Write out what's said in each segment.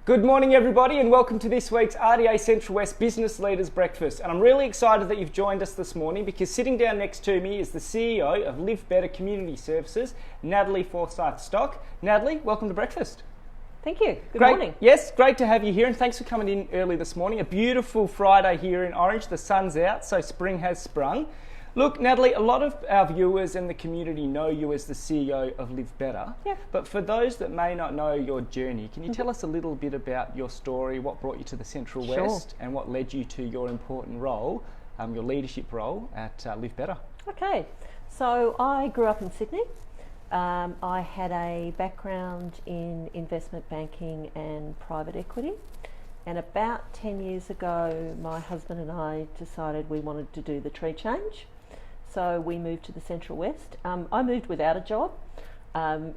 Good morning everybody and welcome to this week's RDA Central West Business Leaders Breakfast. And I'm really excited that you've joined us this morning because sitting down next to me is the CEO of LiveBetter Community Services, Natalie Forsyth-Stock. Natalie, welcome to breakfast. Thank you. Good morning. Yes, great to have you here and thanks for coming in early this morning. A beautiful Friday here in Orange. The sun's out, so spring has sprung. Look, Natalie, a lot of our viewers and the community know you as the CEO of LiveBetter. Yeah. But for those that may not know your journey, can you tell us a little bit about your story, what brought you to the Central West and what led you to your important role, your leadership role at LiveBetter? Okay, so I grew up in Sydney. I had a background in investment banking and private equity. And about 10 years ago, my husband and I decided we wanted to do the tree change. So we moved to the Central West. I moved without a job,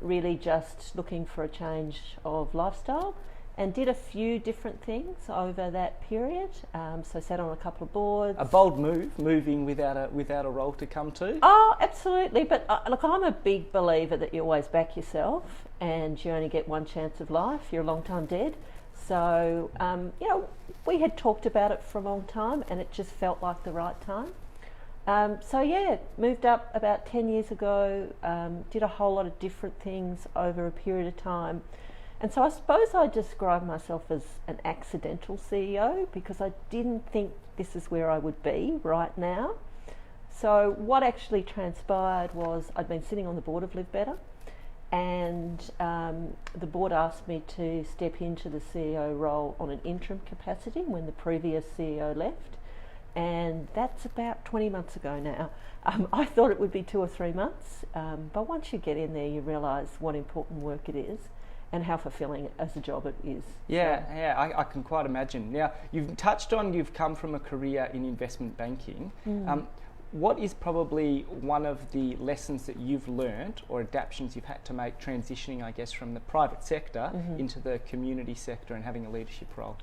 really just looking for a change of lifestyle, and did a few different things over that period. So sat on a couple of boards. A bold move, moving without a role to come to. Oh, absolutely. But look, I'm a big believer that you always back yourself, and you only get one chance of life. You're a long time dead. So, we had talked about it for a long time and it just felt like the right time. Moved up about 10 years ago, did a whole lot of different things over a period of time. And so I suppose I describe myself as an accidental CEO because I didn't think this is where I would be right now. So what actually transpired was I'd been sitting on the board of LiveBetter, and the board asked me to step into the CEO role on an interim capacity when the previous CEO left, and that's about 20 months ago now. I thought it would be 2 or 3 months, but once you get in there you realise what important work it is and how fulfilling as a job it is. I can quite imagine. Now, you've touched on you've come from a career in investment banking. What is probably one of the lessons that you've learned or adaptations you've had to make transitioning, I guess, from the private sector into the community sector and having a leadership role?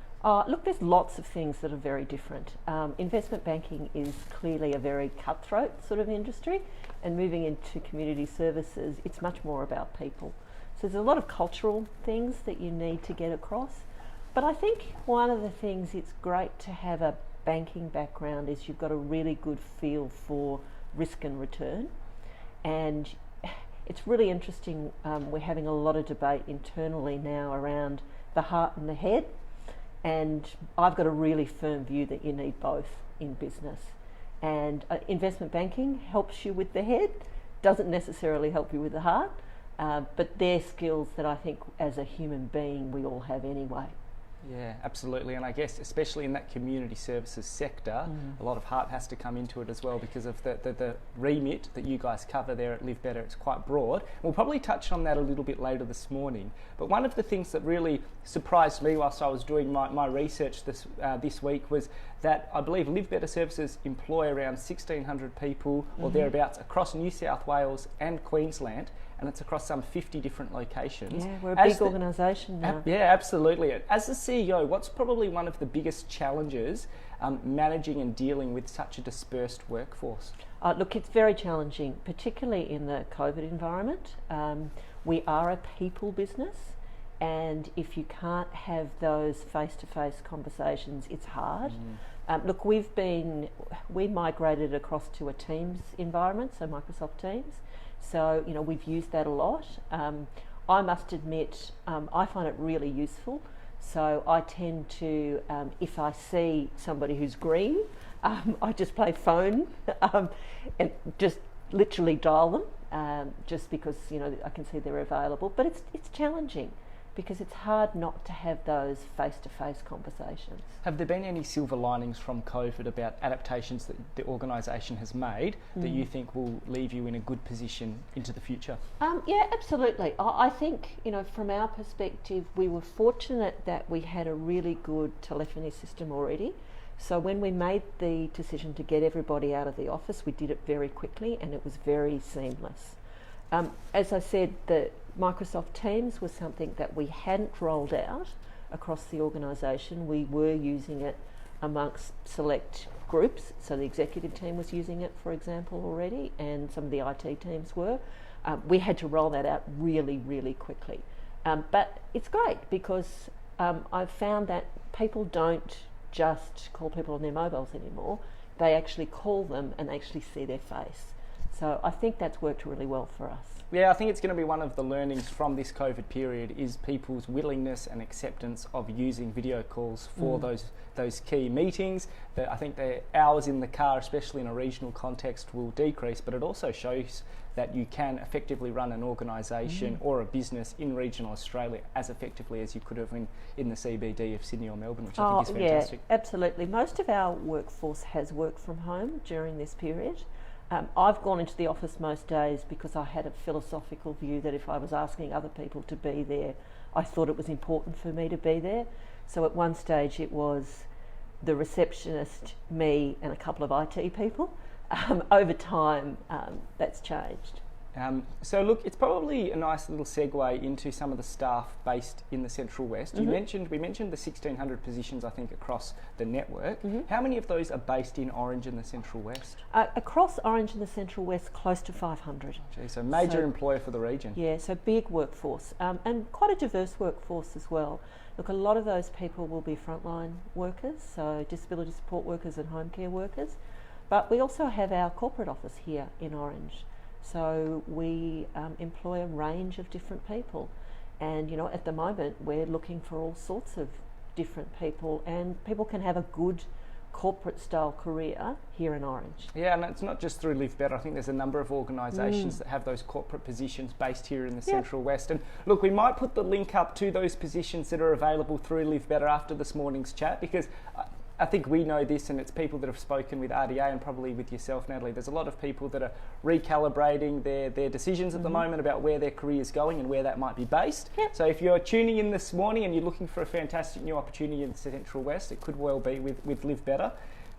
Look, there's lots of things that are very different. Investment banking is clearly a very cutthroat sort of industry, and moving into community services, it's much more about people. So there's a lot of cultural things that you need to get across. But I think one of the things it's great to have a banking background is you've got a really good feel for risk and return, and it's really interesting. We're having a lot of debate internally now around the heart and the head, and I've got a really firm view that you need both in business, and investment banking helps you with the head, doesn't necessarily help you with the heart, but they're skills that I think as a human being we all have anyway. Yeah, absolutely. And I guess especially in that community services sector, a lot of heart has to come into it as well because of the remit that you guys cover there at LiveBetter. It's quite broad. We'll probably touch on that a little bit later this morning. But one of the things that really surprised me whilst I was doing my research this week was that I believe LiveBetter Services employ around 1,600 people or thereabouts across New South Wales and Queensland, and it's across some 50 different locations. Yeah, we're a big organisation now. Yeah, absolutely. As the CEO, what's probably one of the biggest challenges managing and dealing with such a dispersed workforce? Look, it's very challenging, particularly in the COVID environment. We are a people business, and if you can't have those face-to-face conversations, it's hard. Look, we migrated across to a Teams environment, so Microsoft Teams. So, we've used that a lot. I must admit, I find it really useful. So I tend to, if I see somebody who's green, I just play phone and just literally dial them, just because, I can see they're available. But it's challenging because it's hard not to have those face-to-face conversations. Have there been any silver linings from COVID about adaptations that the organisation has made that you think will leave you in a good position into the future? Yeah, absolutely. I think, from our perspective, we were fortunate that we had a really good telephony system already. So when we made the decision to get everybody out of the office, we did it very quickly and it was very seamless. As I said, the Microsoft Teams was something that we hadn't rolled out across the organisation. We were using it amongst select groups, so the executive team was using it, for example, already, and some of the IT teams were. We had to roll that out really, really quickly. But it's great because I've found that people don't just call people on their mobiles anymore. They actually call them and actually see their face. So I think that's worked really well for us. Yeah, I think it's going to be one of the learnings from this COVID period is people's willingness and acceptance of using video calls for those key meetings. I think the hours in the car, especially in a regional context, will decrease, but it also shows that you can effectively run an organisation or a business in regional Australia as effectively as you could have in the CBD of Sydney or Melbourne, which I think is fantastic. Yeah, absolutely. Most of our workforce has worked from home during this period. I've gone into the office most days because I had a philosophical view that if I was asking other people to be there, I thought it was important for me to be there. So at one stage it was the receptionist, me and a couple of IT people. Over time, that's changed. So look, it's probably a nice little segue into some of the staff based in the Central West. We mentioned the 1,600 positions, I think, across the network. How many of those are based in Orange and the Central West? Across Orange and the Central West, close to 500. Gee, so major employer for the region. Yeah, so big workforce, and quite a diverse workforce as well. Look, a lot of those people will be frontline workers, so disability support workers and home care workers. But we also have our corporate office here in Orange. So we employ a range of different people, and at the moment we're looking for all sorts of different people, and people can have a good corporate style career here in Orange. Yeah, and it's not just through LiveBetter. I think there's a number of organisations that have those corporate positions based here in the Central West. And look, we might put the link up to those positions that are available through LiveBetter after this morning's chat, because I think we know this, and it's people that have spoken with RDA and probably with yourself, Natalie. There's a lot of people that are recalibrating their decisions at the moment about where their career is going and where that might be based. Yep. So if you're tuning in this morning and you're looking for a fantastic new opportunity in the Central West, it could well be with LiveBetter.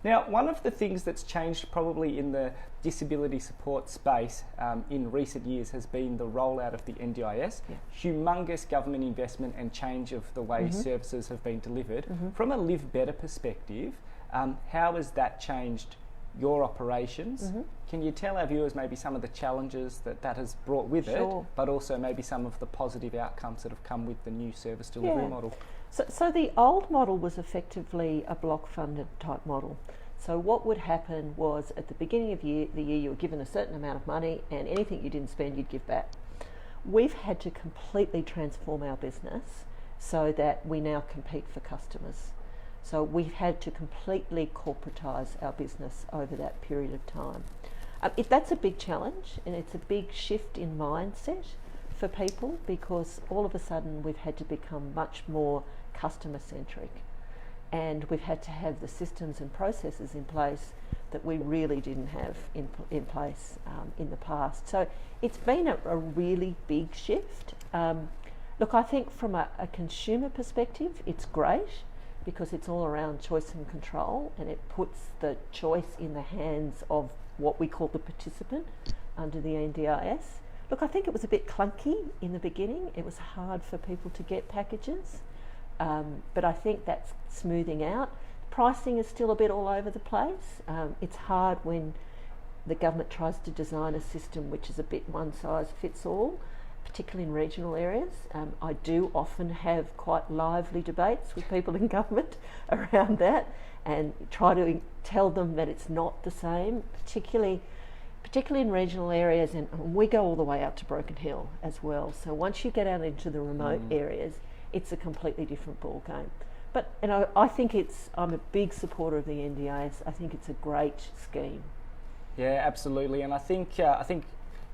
Now, one of the things that's changed probably in the disability support space in recent years has been the rollout of the NDIS. Humongous government investment and change of the way services have been delivered. From a LiveBetter perspective, how has that changed your operations? Can you tell our viewers maybe some of the challenges that has brought with it, but also maybe some of the positive outcomes that have come with the new service delivery model? So the old model was effectively a block funded type model. So what would happen was at the beginning of the year you were given a certain amount of money, and anything you didn't spend you'd give back. We've had to completely transform our business so that we now compete for customers. So we've had to completely corporatise our business over that period of time. That's a big challenge, and it's a big shift in mindset for people, because all of a sudden we've had to become much more customer centric, and we've had to have the systems and processes in place that we really didn't have in place in the past. So it's been a really big shift. Look, I think from a consumer perspective it's great, because it's all around choice and control, and it puts the choice in the hands of what we call the participant under the NDIS. Look, I think it was a bit clunky in the beginning. It was hard for people to get packages, but I think that's smoothing out. Pricing is still a bit all over the place. It's hard when the government tries to design a system which is a bit one size fits all, particularly in regional areas. I do often have quite lively debates with people in government around that, and try to tell them that it's not the same, particularly in regional areas, and we go all the way out to Broken Hill as well. So once you get out into the remote areas, it's a completely different ball game. But I think I'm a big supporter of the NDIS. I think it's a great scheme. Yeah, absolutely, and I think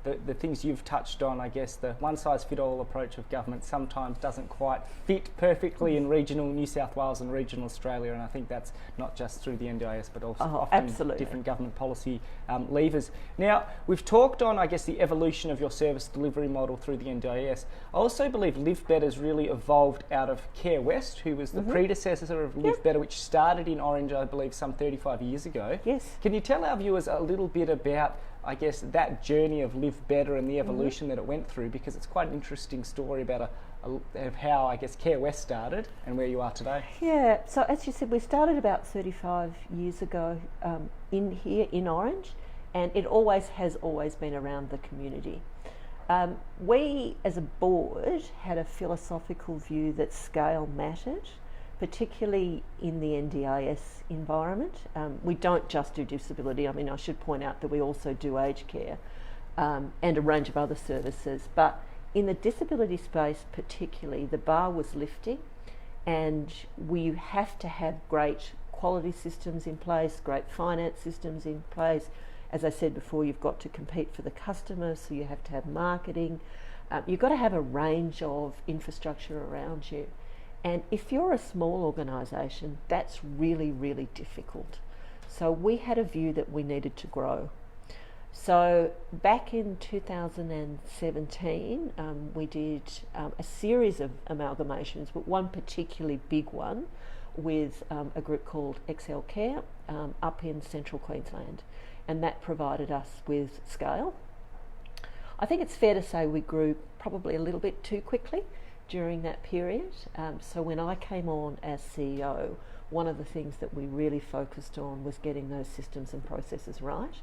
the things you've touched on, I guess the one-size-fits-all approach of government sometimes doesn't quite fit perfectly in regional New South Wales and regional Australia, and I think that's not just through the NDIS but also often different government policy levers. Now, we've talked on, I guess, the evolution of your service delivery model through the NDIS. I also believe LiveBetter has really evolved out of Care West, who was the predecessor of LiveBetter, which started in Orange, I believe, some 35 years ago. Yes. Can you tell our viewers a little bit about, I guess, that journey of LiveBetter and the evolution that it went through, because it's quite an interesting story about of how, I guess, Care West started and where you are today. Yeah, so as you said, we started about 35 years ago in Orange, and it has always been around the community. We, as a board, had a philosophical view that scale mattered, particularly in the NDIS environment. We don't just do disability. I mean, I should point out that we also do aged care and a range of other services. But in the disability space particularly, the bar was lifting, and we have to have great quality systems in place, great finance systems in place. As I said before, you've got to compete for the customer, so you have to have marketing. You've got to have a range of infrastructure around you. And if you're a small organisation, that's really, really difficult. So we had a view that we needed to grow. So back in 2017, we did a series of amalgamations, but one particularly big one with a group called XL Care up in central Queensland. And that provided us with scale. I think it's fair to say we grew probably a little bit too quickly during that period. So when I came on as CEO, one of the things that we really focused on was getting those systems and processes right.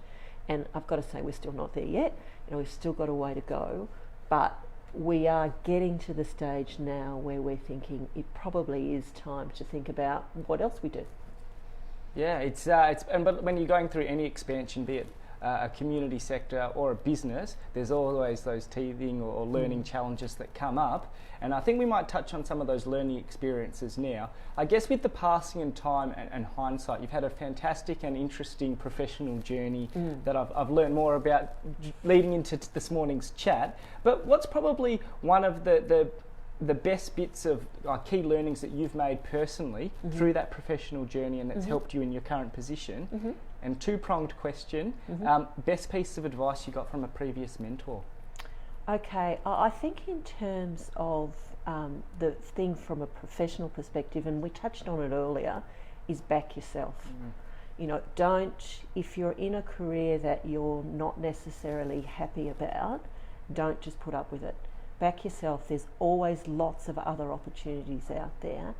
And I've got to say, we're still not there yet. We've still got a way to go, but we are getting to the stage now where we're thinking it probably is time to think about what else we do. Yeah, but when you're going through any expansion, be it a community sector or a business, there's always those teething or learning challenges that come up. And I think we might touch on some of those learning experiences now. I guess with the passing in time and hindsight, you've had a fantastic and interesting professional journey that I've learned more about leading into this morning's chat. But what's probably one of the best bits of key learnings that you've made personally through that professional journey and that's helped you in your current position? And two-pronged question, best piece of advice you got from a previous mentor? Okay, I think in terms of the thing from a professional perspective, and we touched on it earlier, is back yourself. If you're in a career that you're not necessarily happy about, don't just put up with it. Back yourself. There's always lots of other opportunities out there.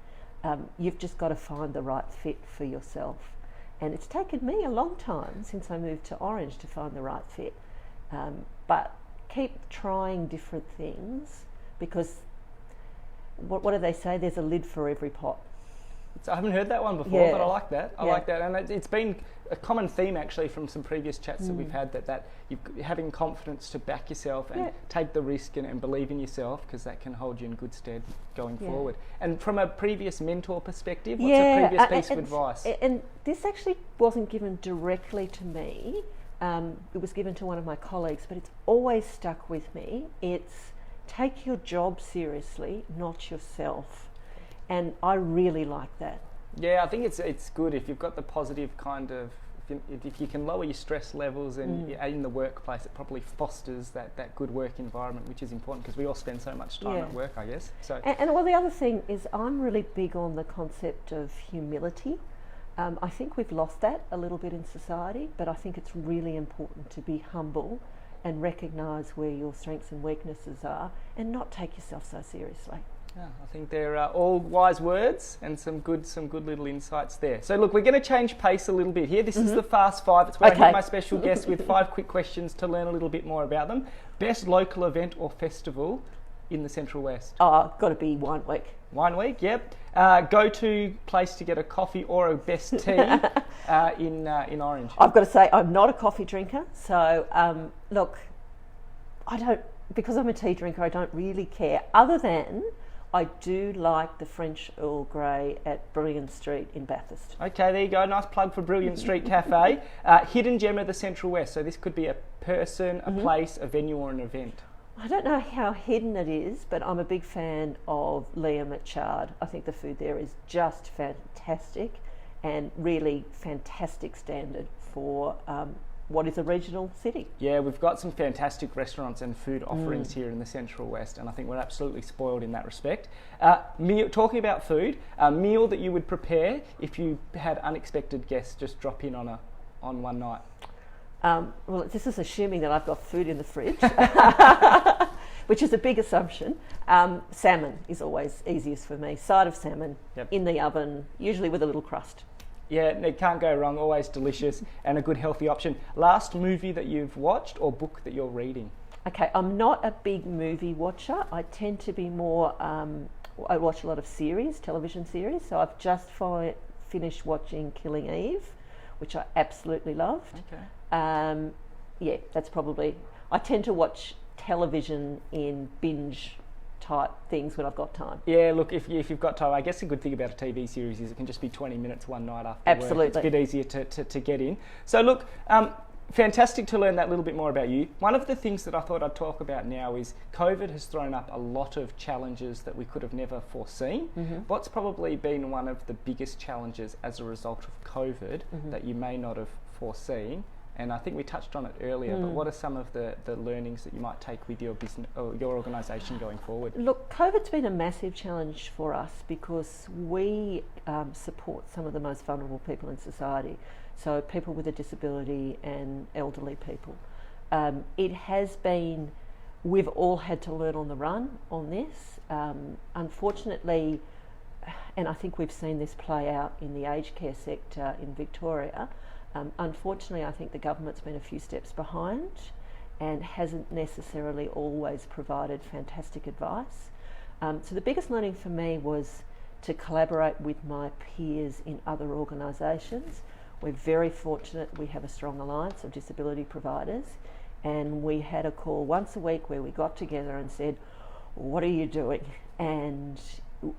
You've just got to find the right fit for yourself. And it's taken me a long time since I moved to Orange to find the right fit. But keep trying different things, because what do they say? There's a lid for every pot. I haven't heard that one before, but I like that. I like that, and it's been a common theme actually from some previous chats that we've had, that you're having confidence to back yourself and take the risk and believe in yourself, because that can hold you in good stead going forward. And from a previous mentor perspective, what's a previous piece of advice? And this actually wasn't given directly to me. It was given to one of my colleagues, but it's always stuck with me. It's take your job seriously, not yourself. And I really like that. Yeah, I think it's good if you've got the positive kind of, if you can lower your stress levels and in the workplace, it probably fosters that good work environment, which is important because we all spend so much time at work, I guess. So, and well, the other thing is I'm really big on the concept of humility. I think we've lost that a little bit in society, but I think it's really important to be humble and recognise where your strengths and weaknesses are and not take yourself so seriously. Yeah, I think they're all wise words and some good little insights there. So look, we're going to change pace a little bit here. This is the Fast Five. It's where I hit my special guests with 5 quick questions to learn a little bit more about them. Best local event or festival in the Central West? Oh, got to be Wine Week. Wine Week, yep. Go-to place to get a coffee or a best tea in Orange? I've got to say I'm not a coffee drinker, so look, because I'm a tea drinker, I don't really care, other than I do like the French Earl Grey at Brilliant Street in Bathurst. Okay, there you go. Nice plug for Brilliant Street Cafe. Hidden gem of the Central West. So this could be a person, a place, a venue or an event. I don't know how hidden it is, but I'm a big fan of Liam at Chard. I think the food there is just fantastic and really fantastic standard for what is a regional city. Yeah, we've got some fantastic restaurants and food offerings here in the Central West, and I think we're absolutely spoiled in that respect. Talking about food, a meal that you would prepare if you had unexpected guests just drop in on one night. Well, this is assuming that I've got food in the fridge, which is a big assumption. Salmon is always easiest for me. Side of salmon in the oven, usually with a little crust. Yeah, it can't go wrong, always delicious and a good healthy option. Last movie that you've watched or book that you're reading? Okay, I'm not a big movie watcher. I tend to be more, I watch a lot of series, television series. So I've just finished watching Killing Eve, which I absolutely loved. Okay. Yeah, that's probably, I tend to watch television in binge type things when I've got time. Yeah, look, if you've got time, I guess a good thing about a TV series is it can just be 20 minutes one night after Absolutely. work. It's a bit easier to get in. So look, fantastic to learn that little bit more about you. One of the things that I thought I'd talk about now is COVID has thrown up a lot of challenges that we could have never foreseen. Mm-hmm. What's probably been one of the biggest challenges as a result of COVID that you may not have foreseen? And I think we touched on it earlier, but what are some of the learnings that you might take with your business or your organisation going forward? Look, COVID's been a massive challenge for us because we support some of the most vulnerable people in society, so people with a disability and elderly people. It has been, we've all had to learn on the run on this. Unfortunately, and I think we've seen this play out in the aged care sector in Victoria, unfortunately, I think the government's been a few steps behind and hasn't necessarily always provided fantastic advice. So the biggest learning for me was to collaborate with my peers in other organisations. We're very fortunate we have a strong alliance of disability providers, and we had a call once a week where we got together and said, what are you doing? And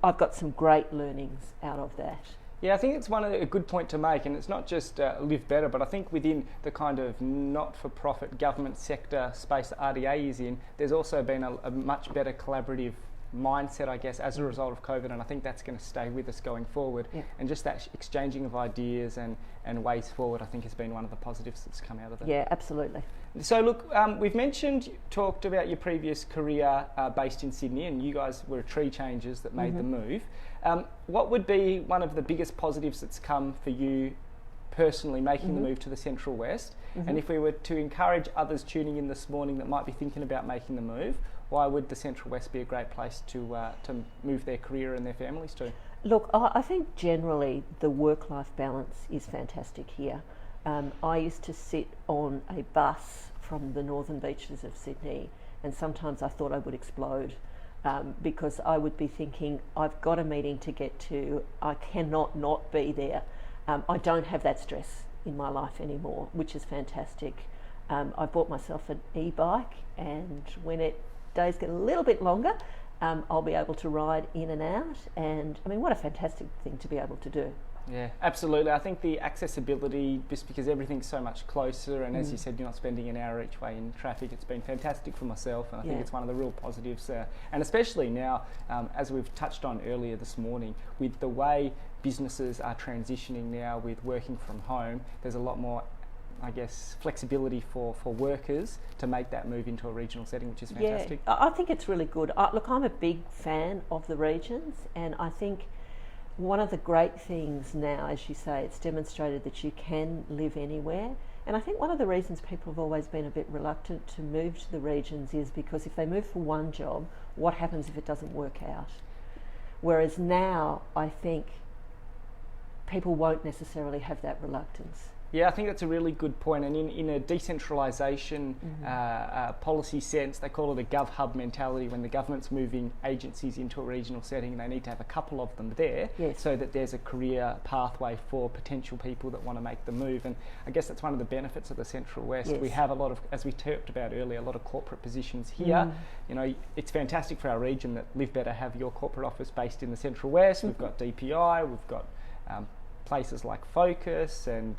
I've got some great learnings out of that. Yeah, I think it's a good point to make, and it's not just LiveBetter, but I think within the kind of not-for-profit government sector space that RDA is in, there's also been a much better collaborative mindset, I guess, as a result of COVID, and I think that's going to stay with us going forward. Yeah. And just that exchanging of ideas and ways forward, I think, has been one of the positives that's come out of that. Yeah, absolutely. So look, we've talked about your previous career based in Sydney, and you guys were tree changers that made the move. What would be one of the biggest positives that's come for you personally making the move to the Central West? And if we were to encourage others tuning in this morning that might be thinking about making the move, why would the Central West be a great place to move their career and their families to? Look, I think generally the work-life balance is fantastic here. I used to sit on a bus from the northern beaches of Sydney, and sometimes I thought I would explode because I would be thinking, I've got a meeting to get to, I cannot not be there. I don't have that stress in my life anymore, which is fantastic. I bought myself an e-bike, and when days get a little bit longer, I'll be able to ride in and out, and I mean, what a fantastic thing to be able to do. Yeah, absolutely. I think the accessibility, just because everything's so much closer, and as you said, you're not spending an hour each way in traffic, it's been fantastic for myself, and I think it's one of the real positives. And especially now, as we've touched on earlier this morning, with the way businesses are transitioning now with working from home, there's a lot more, I guess, flexibility for workers to make that move into a regional setting, which is fantastic. Yeah, I think it's really good. Look, I'm a big fan of the regions, and I think one of the great things now, as you say, it's demonstrated that you can live anywhere. And I think one of the reasons people have always been a bit reluctant to move to the regions is because if they move for one job, what happens if it doesn't work out? Whereas now, I think people won't necessarily have that reluctance. Yeah, I think that's a really good point. And in a decentralisation policy sense, they call it a gov hub mentality. When the government's moving agencies into a regional setting, they need to have a couple of them there so that there's a career pathway for potential people that want to make the move. And I guess that's one of the benefits of the Central West. We have a lot of, as we talked about earlier, a lot of corporate positions here. You know, it's fantastic for our region that LiveBetter have your corporate office based in the Central West. We've got DPI, we've got places like Focus, and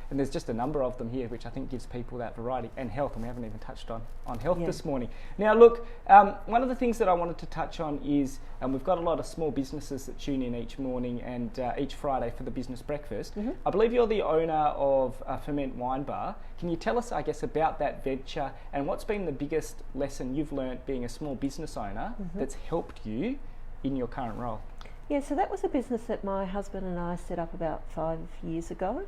there's just a number of them here, which I think gives people that variety, and health, and we haven't even touched on health this morning. Now look, one of the things that I wanted to touch on is we've got a lot of small businesses that tune in each morning and each Friday for the business breakfast. I believe you're the owner of Ferment Wine Bar. Can you tell us, I guess, about that venture and what's been the biggest lesson you've learnt being a small business owner that's helped you in your current role? Yeah, so that was a business that my husband and I set up about 5 years ago,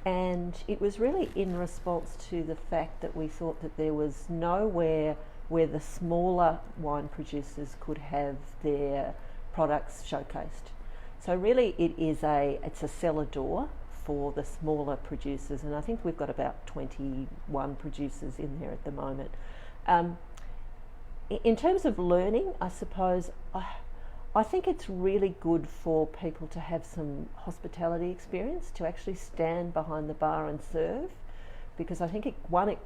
and it was really in response to the fact that we thought that there was nowhere where the smaller wine producers could have their products showcased. So really it's a cellar door for the smaller producers, and I think we've got about 21 producers in there at the moment. In terms of learning, I suppose I think it's really good for people to have some hospitality experience, to actually stand behind the bar and serve, because I think it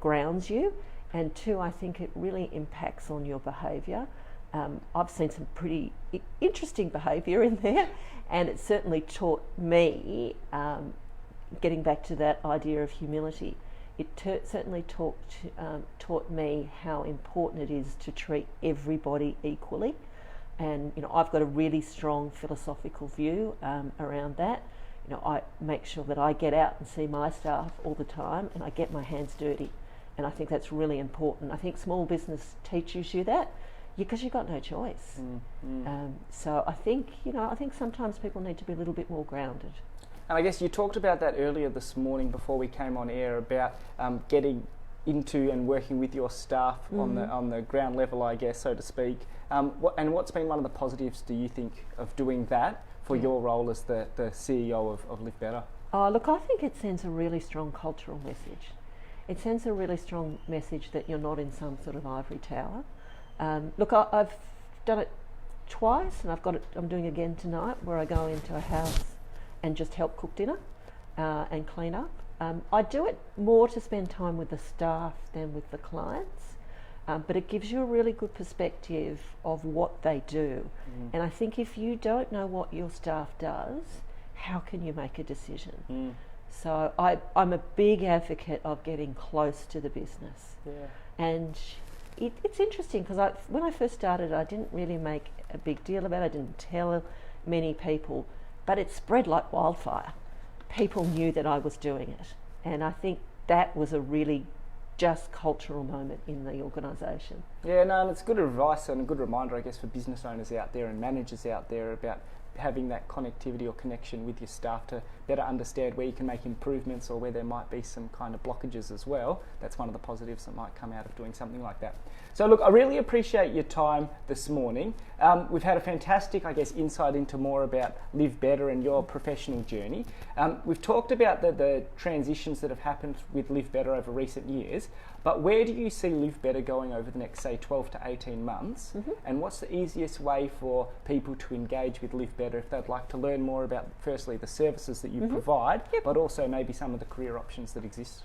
grounds you, and two, I think it really impacts on your behaviour. I've seen some pretty interesting behaviour in there, and it certainly taught me, getting back to that idea of humility, it certainly taught me how important it is to treat everybody equally. And I've got a really strong philosophical view around that. I make sure that I get out and see my staff all the time, and I get my hands dirty, and I think that's really important. I think small business teaches you that, because you've got no choice. So I think sometimes people need to be a little bit more grounded. And I guess you talked about that earlier this morning before we came on air about getting into and working with your staff on the ground level, I guess, so to speak. What's been one of the positives, do you think, of doing that for your role as the CEO of LiveBetter? Oh, look, I think it sends a really strong cultural message. It sends a really strong message that you're not in some sort of ivory tower. Look, I've done it twice, and I'm doing it again tonight, where I go into a house and just help cook dinner and clean up. I do it more to spend time with the staff than with the clients, but it gives you a really good perspective of what they do. And I think if you don't know what your staff does, how can you make a decision? So I'm a big advocate of getting close to the business. And it's interesting, because when I first started, I didn't really make a big deal about it. I didn't tell many people, but it spread like wildfire. People knew that I was doing it, and I think that was a really just cultural moment in the organisation. Yeah, no, and it's good advice and a good reminder, I guess, for business owners out there and managers out there about having that connectivity or connection with your staff to better understand where you can make improvements or where there might be some kind of blockages as well. That's one of the positives that might come out of doing something like that. So look, I really appreciate your time this morning. We've had a fantastic, I guess, insight into more about LiveBetter and your professional journey. We've talked about the transitions that have happened with LiveBetter over recent years, but where do you see LiveBetter going over the next, say, 12 to 18 months? And what's the easiest way for people to engage with LiveBetter if they'd like to learn more about, firstly, the services that you provide, but also maybe some of the career options that exist?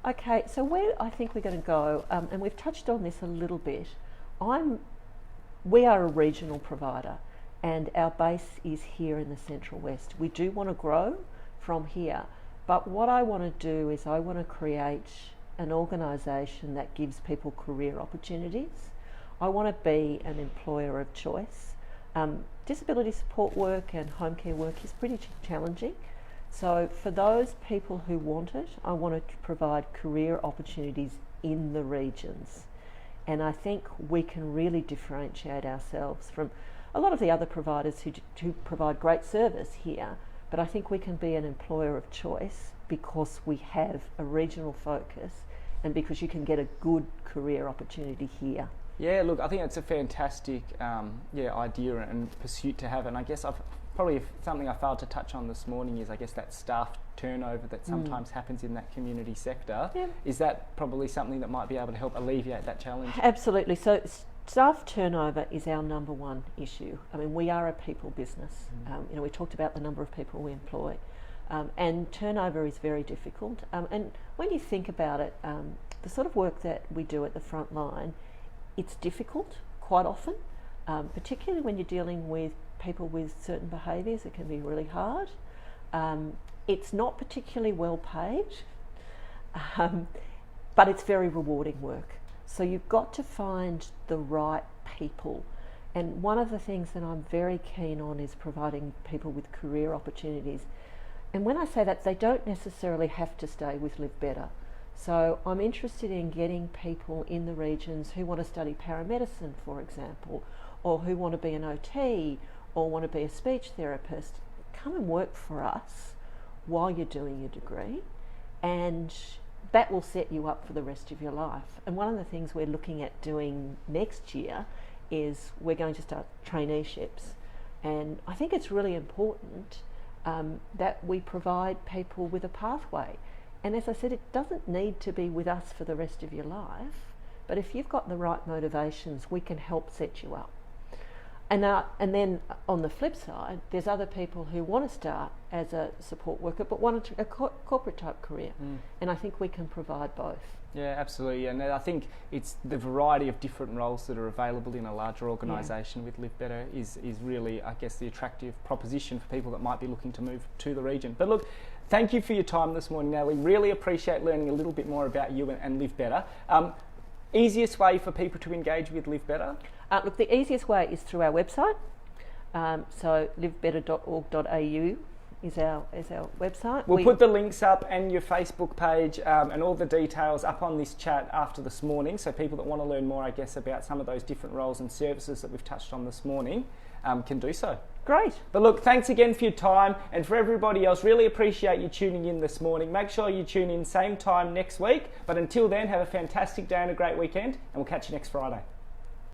Okay, so where I think we're going to go, and we've touched on this a little bit, we are a regional provider, and our base is here in the Central West. We do want to grow from here, but what I want to do is I want to create an organisation that gives people career opportunities. I want to be an employer of choice. Disability support work and home care work is pretty challenging. So for those people who want it, I want to provide career opportunities in the regions. And I think we can really differentiate ourselves from a lot of the other providers who provide great service here. But I think we can be an employer of choice because we have a regional focus and because you can get a good career opportunity here. Yeah, look, I think it's a fantastic idea and pursuit to have. And I guess something I failed to touch on this morning is, I guess, that staff turnover that sometimes happens in that community sector. Is that probably something that might be able to help alleviate that challenge? Absolutely. So staff turnover is our number one issue. I mean, we are a people business. We talked about the number of people we employ, and turnover is very difficult. And when you think about it, the sort of work that we do at the front line, it's difficult quite often, particularly when you're dealing with people with certain behaviours. It can be really hard. It's not particularly well paid, but it's very rewarding work. So you've got to find the right people. And one of the things that I'm very keen on is providing people with career opportunities. And when I say that, they don't necessarily have to stay with LiveBetter. So I'm interested in getting people in the regions who want to study paramedicine, for example, or who want to be an OT, or want to be a speech therapist. Come and work for us while you're doing your degree, and that will set you up for the rest of your life. And one of the things we're looking at doing next year is we're going to start traineeships. And I think it's really important that we provide people with a pathway. And as I said, it doesn't need to be with us for the rest of your life. But if you've got the right motivations, we can help set you up. And then on the flip side, there's other people who want to start as a support worker but want a corporate type career. And I think we can provide both. Yeah, absolutely. And I think it's the variety of different roles that are available in a larger organisation with LiveBetter is really, I guess, the attractive proposition for people that might be looking to move to the region. But look, thank you for your time this morning, Natalie. Really appreciate learning a little bit more about you and LiveBetter. Easiest way for people to engage with LiveBetter? Look, the easiest way is through our website. So livebetter.org.au is our website. We'll put the links up and your Facebook page and all the details up on this chat after this morning, so people that want to learn more, I guess, about some of those different roles and services that we've touched on this morning can do so. Great. But look, thanks again for your time, and for everybody else, really appreciate you tuning in this morning. Make sure you tune in same time next week, but until then, have a fantastic day and a great weekend, and we'll catch you next Friday.